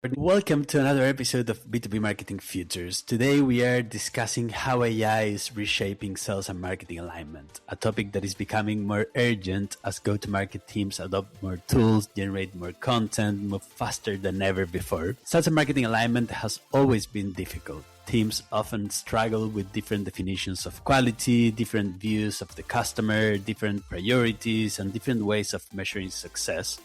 Welcome to another episode of B2B Marketing Futures. Today we are discussing how AI is reshaping sales and marketing alignment, a topic that is becoming more urgent as go-to-market teams adopt more tools, generate more content, move faster than ever before. Sales and marketing alignment has always been difficult. Teams often struggle with different definitions of quality, different views of the customer, different priorities, and different ways of measuring success.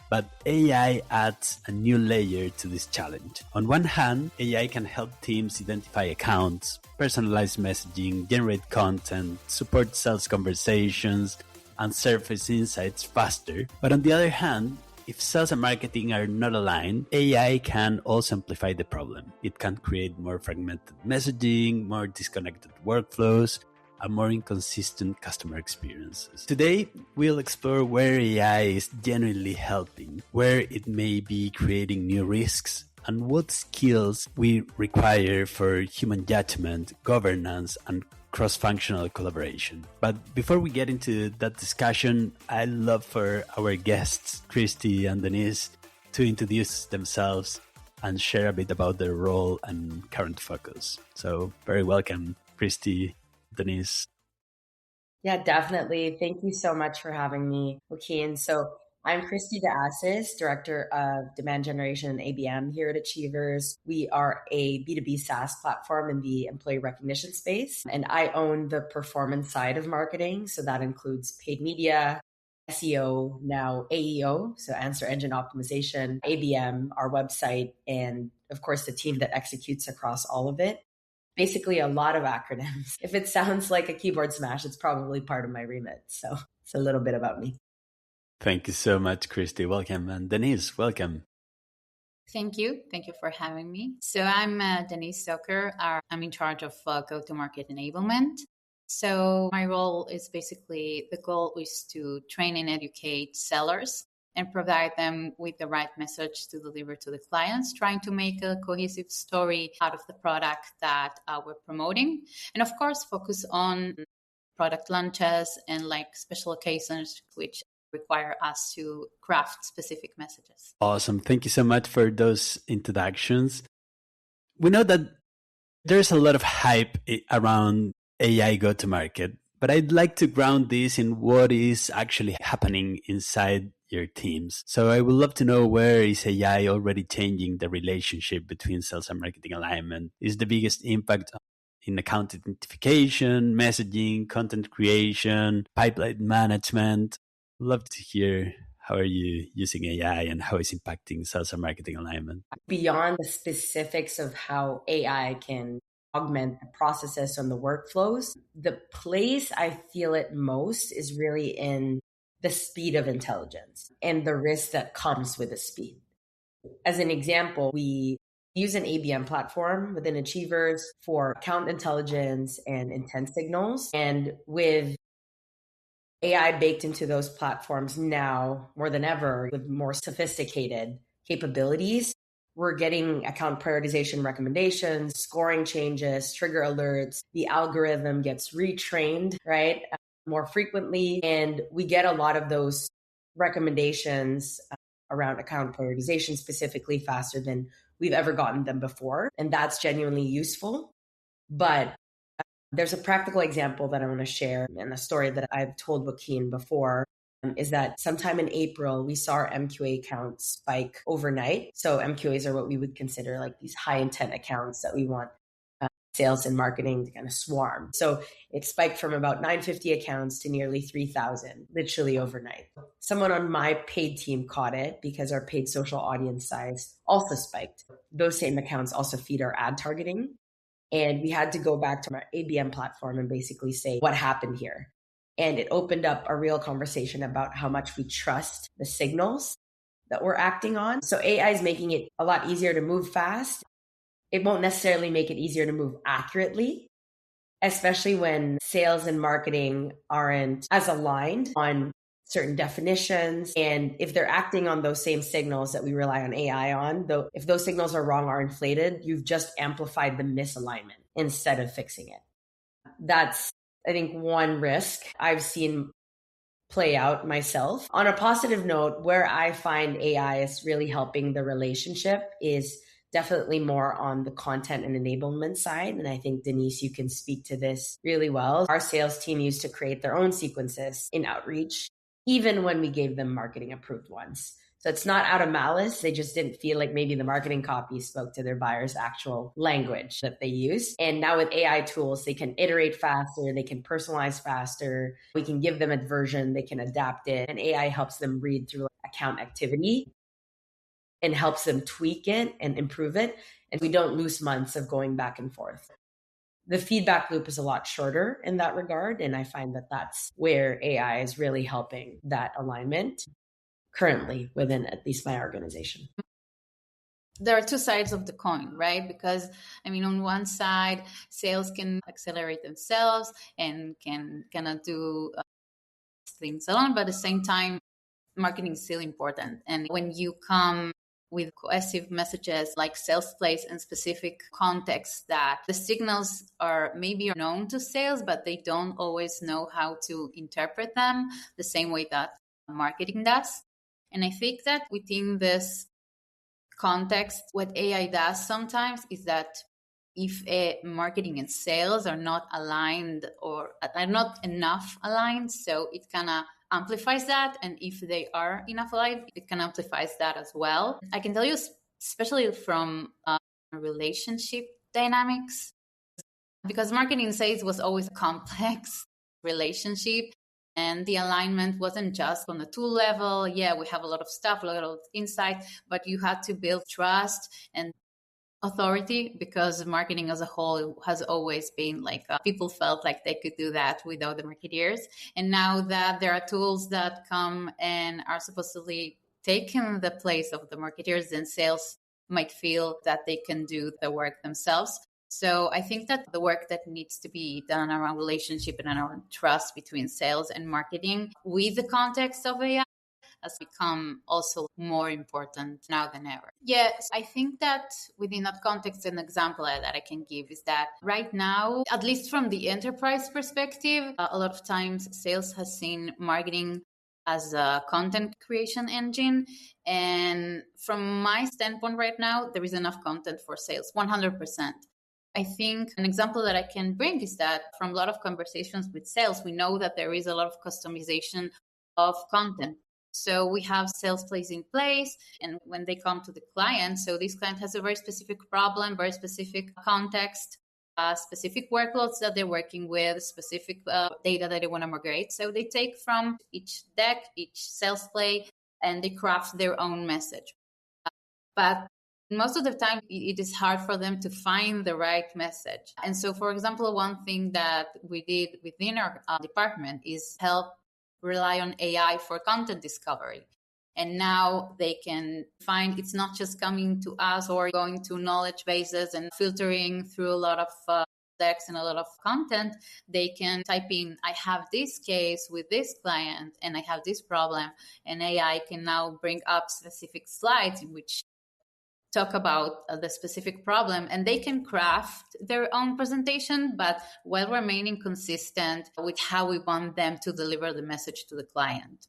But AI adds a new layer to this challenge. On one hand, AI can help teams identify accounts, personalize messaging, generate content, support sales conversations, and surface insights faster. But on the other hand, if sales and marketing are not aligned, AI can also amplify the problem. It can create more fragmented messaging, more disconnected workflows, and more inconsistent customer experiences. Today, we'll explore where AI is genuinely helping, where it may be creating new risks, and what skills we require for human judgment, governance, and cross-functional collaboration. But before we get into that discussion, I'd love for our guests, Christy and Denise, to introduce themselves and share a bit about their role and current focus. So very welcome, Christy, Denise. Yeah, definitely. Thank you so much for having me, Joaquin. So I'm Christy DeAssis, Director of Demand Generation and ABM here at Achievers. We are a B2B SaaS platform in the employee recognition space, and I own the performance side of marketing. So that includes paid media, SEO, now AEO, so answer engine optimization, ABM, our website, and of course the team that executes across all of it. Basically a lot of acronyms. If it sounds like a keyboard smash, it's probably part of my remit. So it's a little bit about me. Thank you so much, Christy. Welcome. And Denise, welcome. Thank you. Thank you for having me. So I'm Denise Stoker. I'm in charge of go-to-market enablement. So my role is basically, the goal is to train and educate sellers and provide them with the right message to deliver to the clients, trying to make a cohesive story out of the product that we're promoting. And of course, focus on product launches and like special occasions, which require us to craft specific messages. Awesome. Thank you so much for those introductions. We know that there's a lot of hype around AI go-to-market, but I'd like to ground this in what is actually happening inside your teams. So I would love to know, where is AI already changing the relationship between sales and marketing alignment? Is the biggest impact in account identification, messaging, content creation, pipeline management? Love to hear, how are you using AI and how it's impacting sales and marketing alignment? Beyond the specifics of how AI can augment the processes and the workflows, the place I feel it most is really in the speed of intelligence and the risk that comes with the speed. As an example, we use an ABM platform within Achievers for account intelligence and intent signals. And with AI baked into those platforms now more than ever, with more sophisticated capabilities, we're getting account prioritization recommendations, scoring changes, trigger alerts. The algorithm gets retrained, right? More frequently. And we get a lot of those recommendations around account prioritization specifically faster than we've ever gotten them before. And that's genuinely useful. But there's a practical example that I want to share, and a story that I've told Joaquin before, is that sometime in April, we saw our MQA count spike overnight. So MQAs are what we would consider like these high intent accounts that we want sales and marketing to kind of swarm. So it spiked from about 950 accounts to nearly 3,000, literally overnight. Someone on my paid team caught it because our paid social audience size also spiked. Those same accounts also feed our ad targeting. And we had to go back to our ABM platform and basically say, what happened here? And it opened up a real conversation about how much we trust the signals that we're acting on. So AI is making it a lot easier to move fast. It won't necessarily make it easier to move accurately, especially when sales and marketing aren't as aligned on certain definitions. And if they're acting on those same signals that we rely on AI on, though, if those signals are wrong or inflated, you've just amplified the misalignment instead of fixing it. That's, I think, one risk I've seen play out myself. On a positive note, where I find AI is really helping the relationship is definitely more on the content and enablement side. And I think, Denise, you can speak to this really well. Our sales team used to create their own sequences in outreach, even when we gave them marketing approved ones. So it's not out of malice. They just didn't feel like maybe the marketing copy spoke to their buyer's actual language that they use. And now with AI tools, they can iterate faster, they can personalize faster. We can give them a version, they can adapt it. And AI helps them read through account activity and helps them tweak it and improve it. And we don't lose months of going back and forth. The feedback loop is a lot shorter in that regard. And I find that that's where AI is really helping that alignment currently within at least my organization. There are two sides of the coin, right? Because on one side, sales can accelerate themselves and can kind of do things alone, but at the same time, marketing is still important. And when you come with cohesive messages like sales plays and specific contexts that the signals are maybe known to sales, but they don't always know how to interpret them the same way that marketing does. And I think that within this context, what AI does sometimes is that if marketing and sales are not aligned or are not enough aligned, so it kind of amplifies that. And if they are enough aligned, it can amplify that as well. I can tell you, especially from relationship dynamics, because marketing and sales was always a complex relationship. And the alignment wasn't just on the tool level. Yeah, we have a lot of stuff, a lot of insight, but you had to build trust and authority, because marketing as a whole has always been like people felt like they could do that without the marketeers. And now that there are tools that come and are supposedly taking the place of the marketeers, then sales might feel that they can do the work themselves. So I think that the work that needs to be done around relationship and around trust between sales and marketing with the context of AI has become also more important now than ever. Yes, I think that within that context, an example that I can give is that right now, at least from the enterprise perspective, a lot of times sales has seen marketing as a content creation engine. And from my standpoint right now, there is enough content for sales, 100%. I think an example that I can bring is that from a lot of conversations with sales, we know that there is a lot of customization of content. So we have sales plays in place, and when they come to the client, so this client has a very specific problem, very specific context, specific workloads that they're working with, specific data that they want to migrate. So they take from each deck, each sales play, and they craft their own message. But most of the time, it is hard for them to find the right message. And so, for example, one thing that we did within our department is help rely on AI for content discovery. And now they can find it's not just coming to us or going to knowledge bases and filtering through a lot of decks and a lot of content. They can type in, I have this case with this client and I have this problem. And AI can now bring up specific slides in which talk about the specific problem, and they can craft their own presentation, but while remaining consistent with how we want them to deliver the message to the client.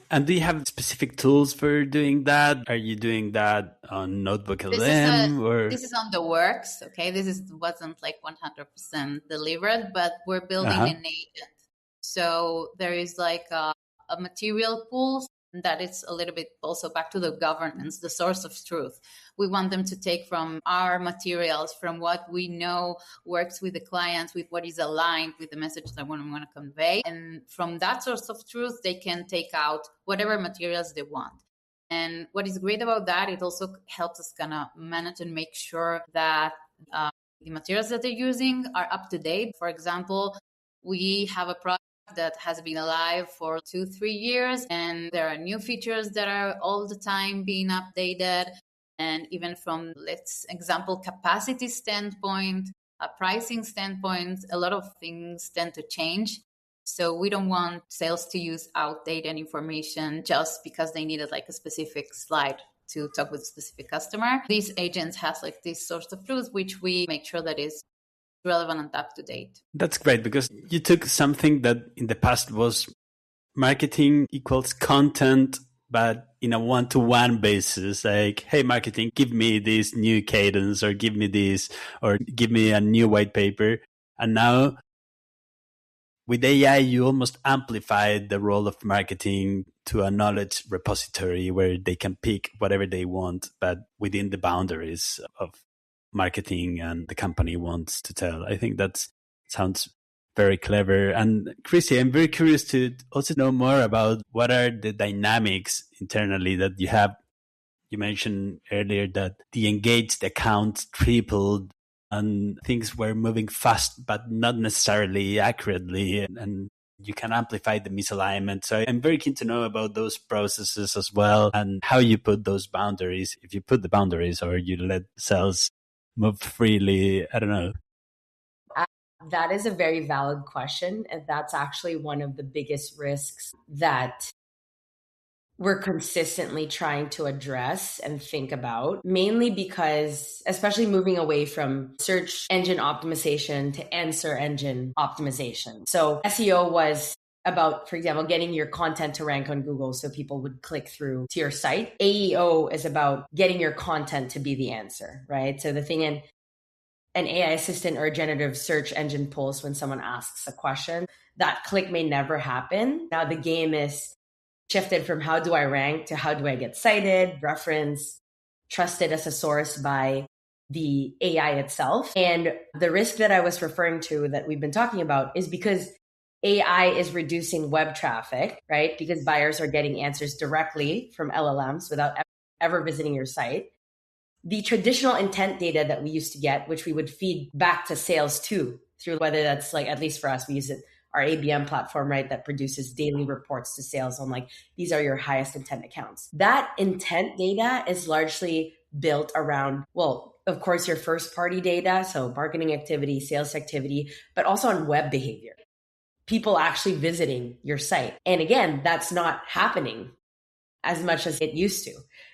And do you have specific tools for doing that? Are you doing that on Notebook LM? This is on the works, okay? Wasn't like 100% delivered, but we're building an agent. So there is like a material pool that it's a little bit also back to the governance, the source of truth. We want them to take from our materials, from what we know works with the clients, with what is aligned with the message that we want to convey. And from that source of truth, they can take out whatever materials they want. And what is great about that, it also helps us kind of manage and make sure that the materials that they're using are up to date. For example, we have a product that has been alive for 2-3 years, and there are new features that are all the time being updated. And even from, let's example, capacity standpoint, a pricing standpoint, a lot of things tend to change. So we don't want sales to use outdated information just because they needed like a specific slide to talk with a specific customer. These agents have like this source of truth, which we make sure that is relevant and up to date. That's great, because you took something that in the past was marketing equals content, but in a one-to-one basis, like, hey, marketing, give me this new cadence or give me this or give me a new white paper. And now with AI, you almost amplify the role of marketing to a knowledge repository where they can pick whatever they want, but within the boundaries of marketing and the company wants to tell. I think that sounds very clever. And Chrissy, I'm very curious to also know more about what are the dynamics internally that you have. You mentioned earlier that the engaged accounts tripled and things were moving fast, but not necessarily accurately. And you can amplify the misalignment. So I'm very keen to know about those processes as well and how you put those boundaries, if you put the boundaries or you let cells move freely. I don't know. That is a very valid question. And that's actually one of the biggest risks that we're consistently trying to address and think about, mainly because, especially moving away from search engine optimization to answer engine optimization. So SEO was about, for example, getting your content to rank on Google so people would click through to your site. AEO is about getting your content to be the answer, right? So the thing in an AI assistant or a generative search engine pulls when someone asks a question, that click may never happen. Now the game is shifted from how do I rank to how do I get cited, referenced, trusted as a source by the AI itself. And the risk that I was referring to that we've been talking about is because AI is reducing web traffic, right? Because buyers are getting answers directly from LLMs without ever visiting your site. The traditional intent data that we used to get, which we would feed back to sales too, through whether that's like, at least for us, we use it, our ABM platform, right, that produces daily reports to sales on like, these are your highest intent accounts. That intent data is largely built around, well, of course, your first party data, so marketing activity, sales activity, but also on web behavior. People actually visiting your site. And again, that's not happening as much as it used to,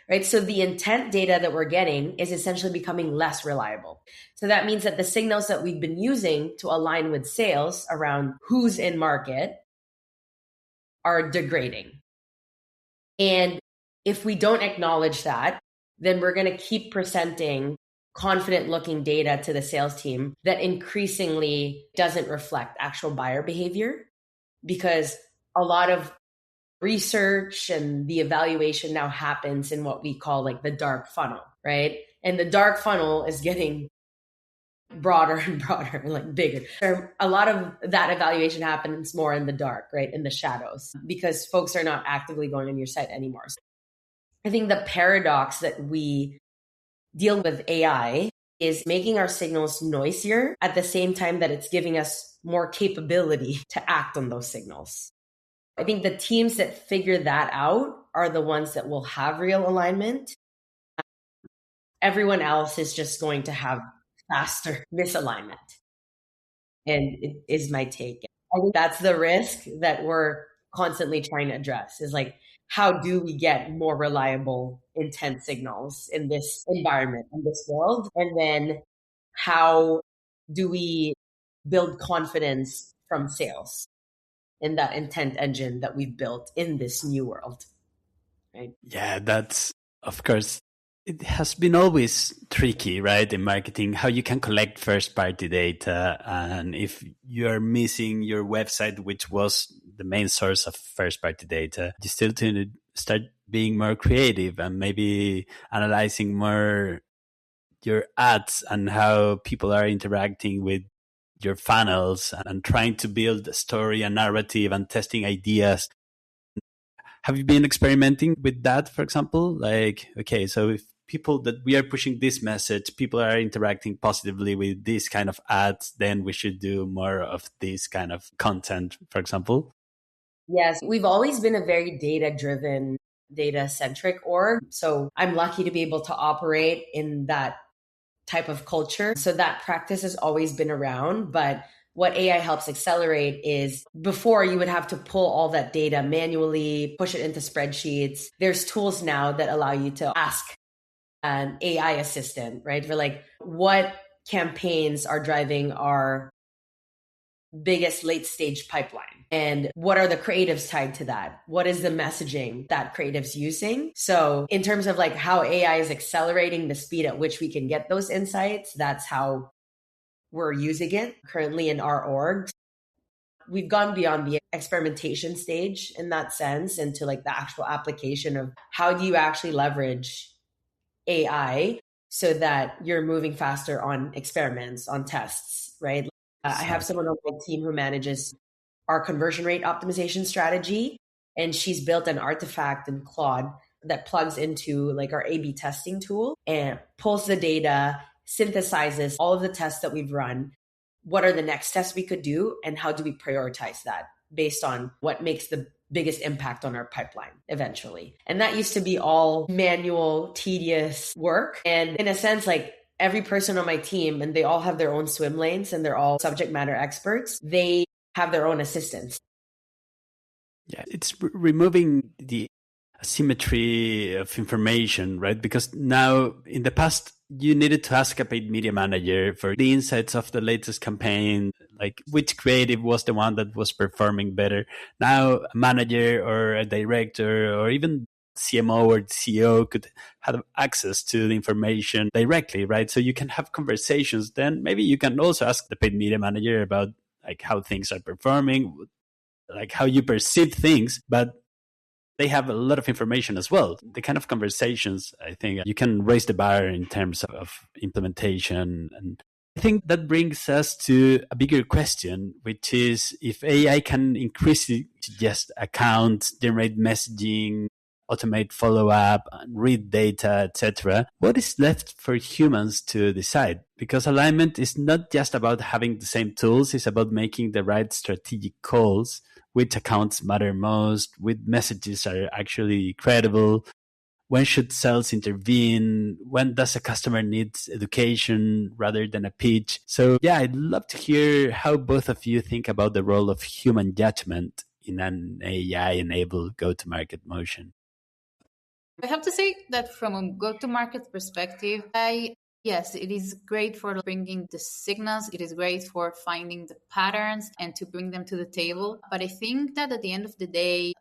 right? So the intent data that we're getting is essentially becoming less reliable. So that means that the signals that we've been using to align with sales around who's in market are degrading. And if we don't acknowledge that, then we're going to keep presenting confident looking data to the sales team that increasingly doesn't reflect actual buyer behavior, because a lot of research and the evaluation now happens in what we call like the dark funnel, right? And the dark funnel is getting broader and broader and like bigger. So a lot of that evaluation happens more in the dark, right? In the shadows, because folks are not actively going on your site anymore. So I think the paradox that we deal with AI is making our signals noisier at the same time that it's giving us more capability to act on those signals. I think the teams that figure that out are the ones that will have real alignment. Everyone else is just going to have faster misalignment. And it is my take. I think that's the risk that we're constantly trying to address, is like, how do we get more reliable intent signals in this environment, in this world? And then how do we build confidence from sales in that intent engine that we've built in this new world, right? Yeah, that's, of course, it has been always tricky, right, in marketing, how you can collect first party data. And if you're missing your website, which was the main source of first party data, you still need to start being more creative and maybe analyzing more your ads and how people are interacting with your funnels and trying to build a story, a narrative, and testing ideas. Have you been experimenting with that, for example? Like, okay, so if people that we are pushing this message, people are interacting positively with this kind of ads, then we should do more of this kind of content, for example? Yes, we've always been a very data-driven, data-centric org. So I'm lucky to be able to operate in that type of culture. So that practice has always been around. But what AI helps accelerate is, before you would have to pull all that data manually, push it into spreadsheets. There's tools now that allow you to ask an AI assistant, right? For like, what campaigns are driving our biggest late stage pipeline? And what are the creatives tied to that? What is the messaging that creatives using? So in terms of like how AI is accelerating the speed at which we can get those insights, that's how we're using it currently in our org. We've gone beyond the experimentation stage in that sense into like the actual application of how do you actually leverage AI so that you're moving faster on experiments, on tests, right? I have someone on my team who manages our conversion rate optimization strategy, and she's built an artifact in Claude that plugs into like our A/B testing tool and pulls the data, synthesizes all of the tests that we've run. What are the next tests we could do, and how do we prioritize that based on what makes the biggest impact on our pipeline eventually? And that used to be all manual, tedious work. And in a sense, like every person on my team, and they all have their own swim lanes and they're all subject matter experts, they have their own assistants. Yeah, it's removing the asymmetry of information, right? Because now in the past, you needed to ask a paid media manager for the insights of the latest campaign, like which creative was the one that was performing better. Now a manager or a director or even CMO or CEO could have access to the information directly, right? So you can have conversations. Then maybe you can also ask the paid media manager about like how things are performing, like how you perceive things, but they have a lot of information as well. The kind of conversations, I think you can raise the bar in terms of implementation. And I think that brings us to a bigger question, which is if AI can increasingly suggest accounts, generate messaging, automate follow-up, read data, etc., what is left for humans to decide? Because alignment is not just about having the same tools, it's about making the right strategic calls. Which accounts matter most, which messages are actually credible, when should sales intervene, when does a customer need education rather than a pitch. So yeah, I'd love to hear how both of you think about the role of human judgment in an AI-enabled go-to-market motion. I have to say that from a go-to-market perspective, yes, it is great for bringing the signals. It is great for finding the patterns and to bring them to the table. But I think that at the end of the day,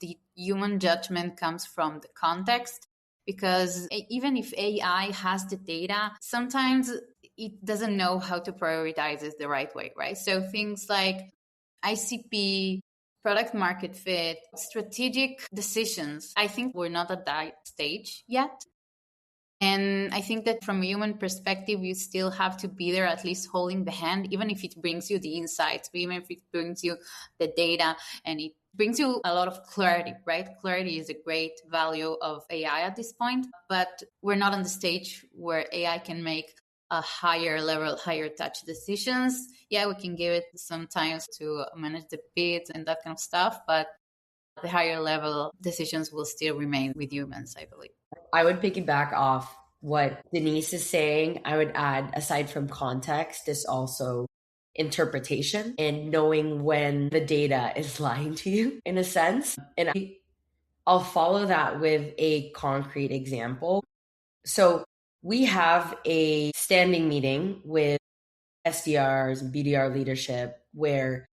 the human judgment comes from the context, because even if AI has the data, sometimes it doesn't know how to prioritize it the right way, right? So things like ICP, product market fit, strategic decisions, I think we're not at that stage yet. And I think that from a human perspective, you still have to be there, at least holding the hand, even if it brings you the insights, even if it brings you the data and it brings you a lot of clarity, right? Clarity is a great value of AI at this point, but we're not on the stage where AI can make a higher level, higher touch decisions. Yeah, we can give it sometimes to manage the bids and that kind of stuff, but the higher level decisions will still remain with humans, I believe. I would piggyback off what Denise is saying. I would add, aside from context, is also interpretation and knowing when the data is lying to you in a sense. And I'll follow that with a concrete example. So we have a standing meeting with SDRs and BDR leadership where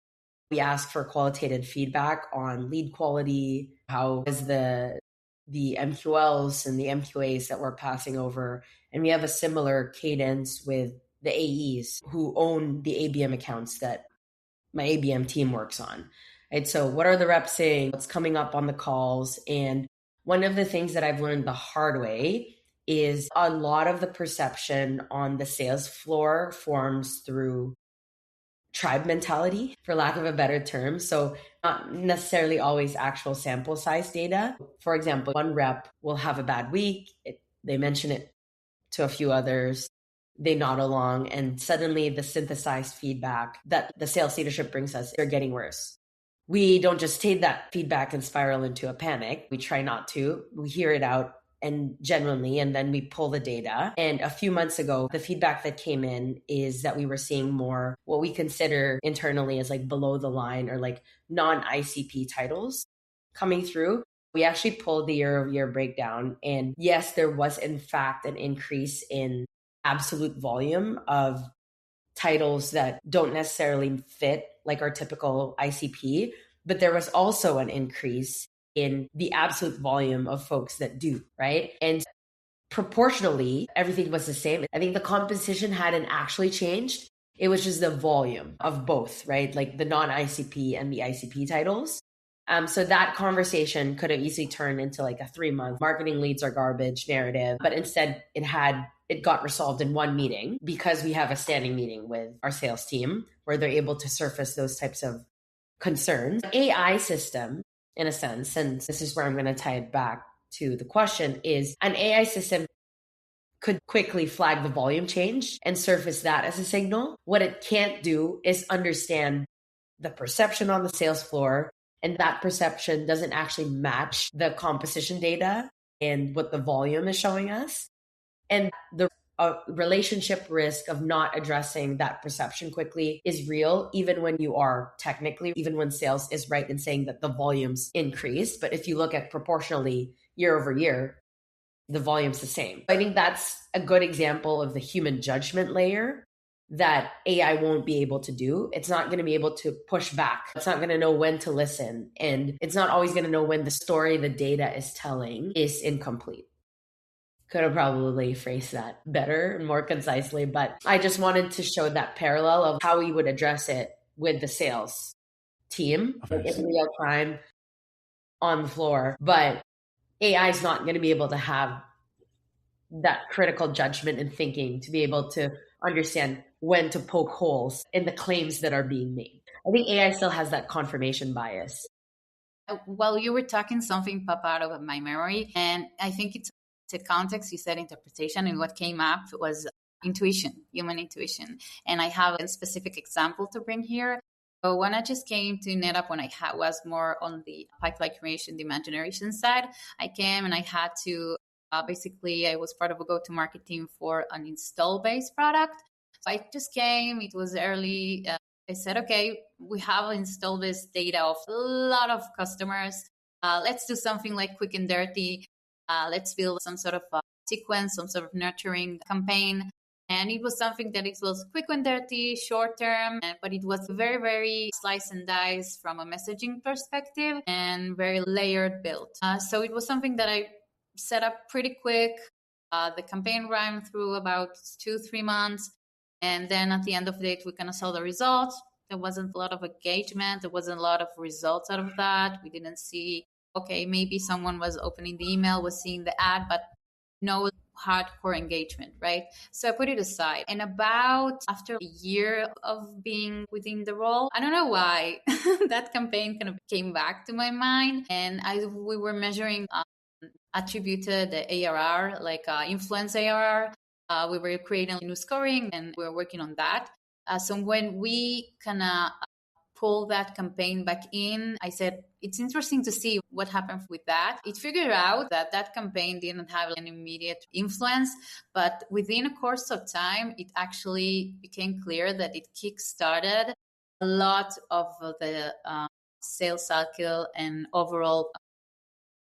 we ask for qualitative feedback on lead quality, how is the MQLs and the MQAs that we're passing over. And we have a similar cadence with the AEs who own the ABM accounts that my ABM team works on. And so what are the reps saying? What's coming up on the calls? And one of the things that I've learned the hard way is a lot of the perception on the sales floor forms through tribe mentality, for lack of a better term. So not necessarily always actual sample size data. For example, one rep will have a bad week. They mention it to a few others. They nod along, and suddenly the synthesized feedback that the sales leadership brings us, they're getting worse. We don't just take that feedback and spiral into a panic. We try not to. We hear it out and genuinely, and then we pull the data. And a few months ago, the feedback that came in is that we were seeing more what we consider internally as like below the line or like non-ICP titles coming through. We actually pulled the year-over-year breakdown. And yes, there was in fact an increase in absolute volume of titles that don't necessarily fit like our typical ICP, but there was also an increase in the absolute volume of folks that do, right? And proportionally, everything was the same. I think the composition hadn't actually changed. It was just the volume of both, right? Like the non-ICP and the ICP titles. So that conversation could have easily turned into like a 3-month marketing leads are garbage narrative, but instead it got resolved in one meeting because we have a standing meeting with our sales team where they're able to surface those types of concerns. AI system, in a sense, and this is where I'm going to tie it back to the question, is an AI system could quickly flag the volume change and surface that as a signal. What it can't do is understand the perception on the sales floor, and that perception doesn't actually match the composition data and what the volume is showing us. And the relationship risk of not addressing that perception quickly is real, even when even when sales is right in saying that the volumes increased. But if you look at proportionally year over year, the volume's the same. I think that's a good example of the human judgment layer that AI won't be able to do. It's not going to be able to push back. It's not going to know when to listen. And it's not always going to know when the story the data is telling is incomplete. Could have probably phrased that better and more concisely, but I just wanted to show that parallel of how we would address it with the sales team in real time on the floor. But AI is not going to be able to have that critical judgment and thinking to be able to understand when to poke holes in the claims that are being made. I think AI still has that confirmation bias. While you were talking, something popped out of my memory, and I think it's the context. You said interpretation, and what came up was intuition, human intuition. And I have a specific example to bring here. So when I just came to NetApp, when I was more on the pipeline creation, demand generation side, I came and I had to basically, I was part of a go-to-market team for an install-based product. So I just came, it was early. I said, okay, we have install-based data of a lot of customers. Let's do something like quick and dirty. Let's build some sort of sequence, some sort of nurturing campaign. And it was something that it was quick and dirty, short term, but it was very, very slice and dice from a messaging perspective and very layered built. So it was something that I set up pretty quick. The campaign ran through about 2-3 months. And then at the end of the day, we kind of saw the results. There wasn't a lot of engagement. There wasn't a lot of results out of that. We didn't see, okay, maybe someone was opening the email, was seeing the ad, but no hardcore engagement, right? So I put it aside. And about after a year of being within the role, I don't know why that campaign kind of came back to my mind. And we were measuring attributed the ARR, like influence ARR. We were creating new scoring and we were working on that. So when we kind of pull that campaign back in, I said, it's interesting to see what happened with that. It figured out that that campaign didn't have an immediate influence, but within a course of time, it actually became clear that it kickstarted a lot of the sales cycle and overall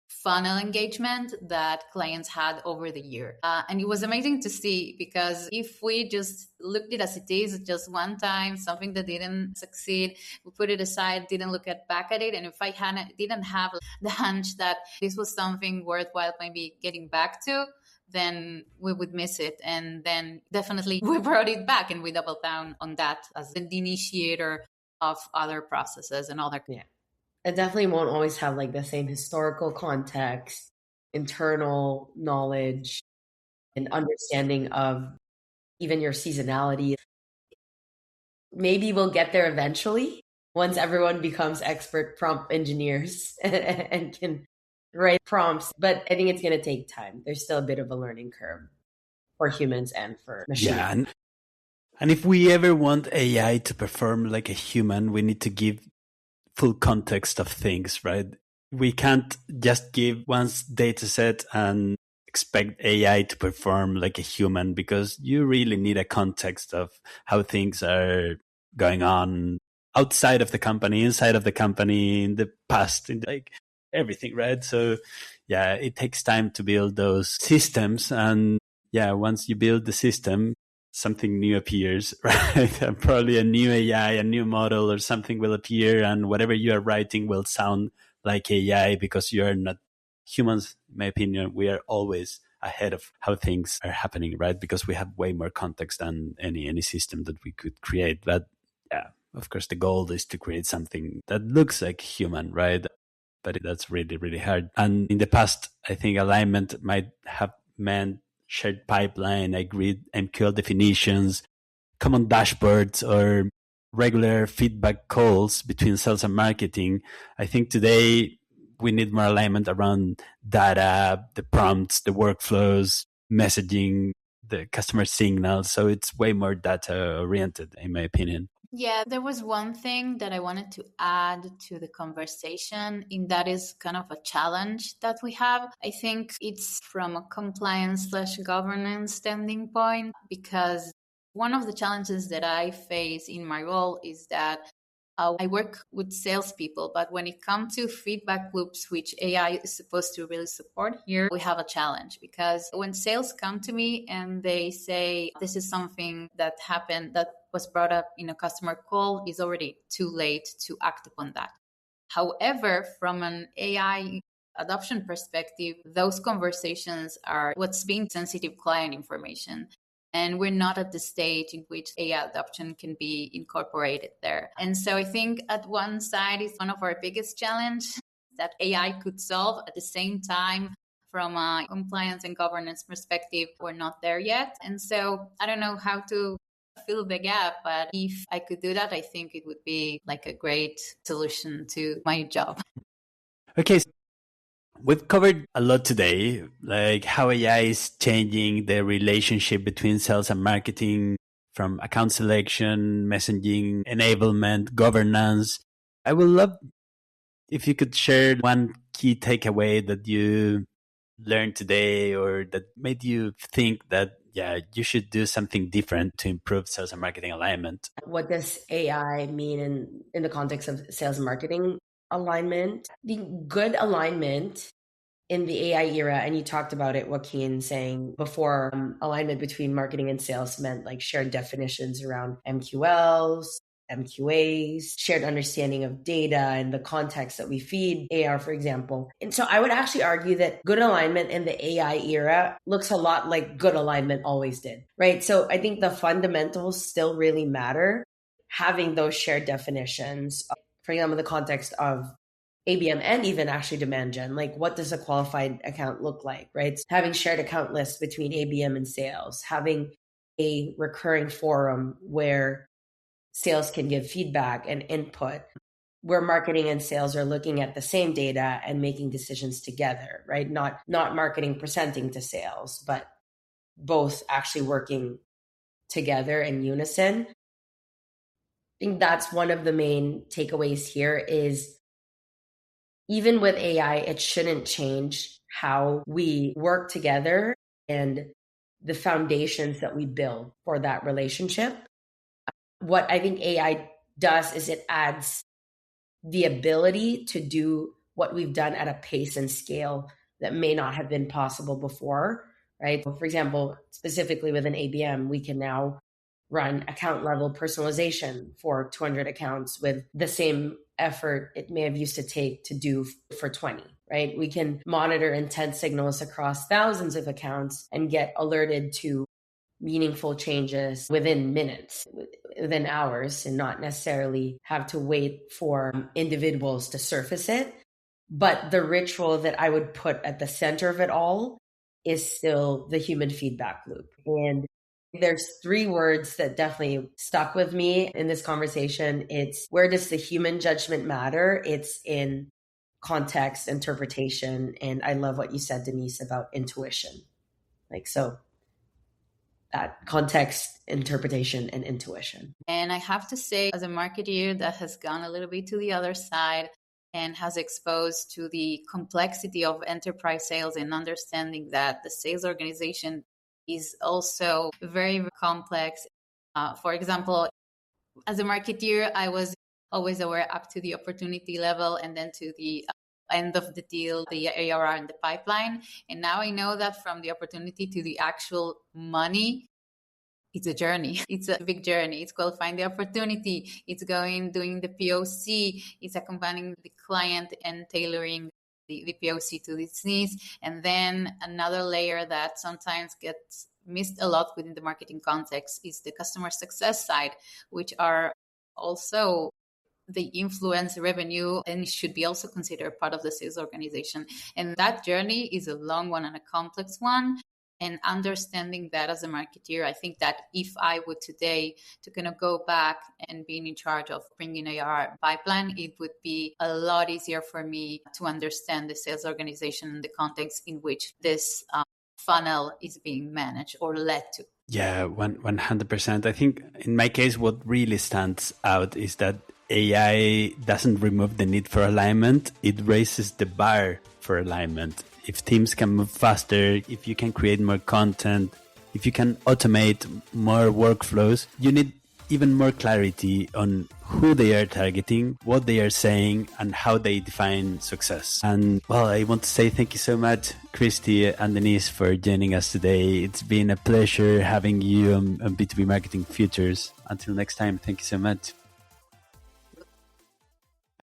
funnel engagement that clients had over the year. And it was amazing to see, because if we just looked at it as it is, just one time, something that didn't succeed, we put it aside, didn't look back at it. And if I didn't have the hunch that this was something worthwhile maybe getting back to, then we would miss it. And then definitely we brought it back and we doubled down on that as the initiator of other processes and other. Yeah. It definitely won't always have like the same historical context, internal knowledge, and understanding of even your seasonality. Maybe we'll get there eventually once everyone becomes expert prompt engineers and can write prompts. But I think it's going to take time. There's still a bit of a learning curve for humans and for machines. Yeah. And if we ever want AI to perform like a human, we need to give full context of things, right? We can't just give one data set and expect AI to perform like a human, because you really need a context of how things are going on outside of the company, inside of the company, in the past, in like everything, right? So yeah, it takes time to build those systems. And yeah, once you build the system, something new appears, right? And probably a new AI, a new model or something will appear, and whatever you are writing will sound like AI because you are not humans. In my opinion, we are always ahead of how things are happening, right? Because we have way more context than any system that we could create. But yeah, of course, the goal is to create something that looks like human, right? But that's really, really hard. And in the past, I think alignment might have meant shared pipeline, agreed MQL definitions, common dashboards, or regular feedback calls between sales and marketing. I think today we need more alignment around data, the prompts, the workflows, messaging, the customer signals. So it's way more data oriented, in my opinion. Yeah, there was one thing that I wanted to add to the conversation, and that is kind of a challenge that we have. I think it's from a compliance slash governance standing point, because one of the challenges that I face in my role is that I work with salespeople, but when it comes to feedback loops, which AI is supposed to really support here, we have a challenge, because when sales come to me and they say, this is something that happened that was brought up in a customer call, is already too late to act upon that. However, from an AI adoption perspective, those conversations are what's being sensitive client information. And we're not at the stage in which AI adoption can be incorporated there. And so I think at one side is one of our biggest challenges that AI could solve. At the same time, from a compliance and governance perspective, we're not there yet. And so I don't know how to fill the gap, but if I could do that, I think it would be like a great solution to my job. Okay, we've covered a lot today, like how AI is changing the relationship between sales and marketing, from account selection, messaging, enablement, governance. I would love if you could share one key takeaway that you learned today or that made you think that, yeah, you should do something different to improve sales and marketing alignment. What does AI mean in the context of sales and marketing alignment? The good alignment in the AI era, and you talked about it, Joaquin, saying before, alignment between marketing and sales meant like shared definitions around MQLs, MQAs, shared understanding of data and the context that we feed AR, for example. And so I would actually argue that good alignment in the AI era looks a lot like good alignment always did, right? So I think the fundamentals still really matter. Having those shared definitions, for example, the context of ABM and even actually demand gen, like what does a qualified account look like, right? Having shared account lists between ABM and sales, having a recurring forum where sales can give feedback and input, where marketing and sales are looking at the same data and making decisions together, right? Not marketing presenting to sales, but both actually working together in unison. I think that's one of the main takeaways here is even with AI, it shouldn't change how we work together and the foundations that we build for that relationship. What I think AI does is it adds the ability to do what we've done at a pace and scale that may not have been possible before, right? For example, specifically with an ABM, we can now run account level personalization for 200 accounts with the same effort it may have used to take to do for 20, right? We can monitor intent signals across thousands of accounts and get alerted to meaningful changes within minutes, within hours, and not necessarily have to wait for individuals to surface it. But the ritual that I would put at the center of it all is still the human feedback loop. And there's three words that definitely stuck with me in this conversation. It's where does the human judgment matter? It's in context, interpretation. And I love what you said, Denise, about intuition. Like, so that context, interpretation, and intuition. And I have to say, as a marketer that has gone a little bit to the other side and has exposed to the complexity of enterprise sales and understanding that the sales organization is also very complex. For example, as a marketer, I was always aware up to the opportunity level and then to the end of the deal, the ARR and the pipeline. And now I know that from the opportunity to the actual money, it's a journey. It's a big journey. It's qualifying the opportunity. It's doing the POC. It's accompanying the client and tailoring the POC to its needs. And then another layer that sometimes gets missed a lot within the marketing context is the customer success side, which are also the influence revenue and should be also considered part of the sales organization. And that journey is a long one and a complex one. And understanding that as a marketeer, I think that if I would today to kind of go back and being in charge of bringing AR pipeline, it would be a lot easier for me to understand the sales organization and the context in which this funnel is being managed or led to. Yeah, 100%. I think in my case, what really stands out is that AI doesn't remove the need for alignment. It raises the bar for alignment. If teams can move faster, if you can create more content, if you can automate more workflows, you need even more clarity on who they are targeting, what they are saying, and how they define success. And well, I want to say thank you so much, Christy and Denise, for joining us today. It's been a pleasure having you on B2B Marketing Futures. Until next time, thank you so much.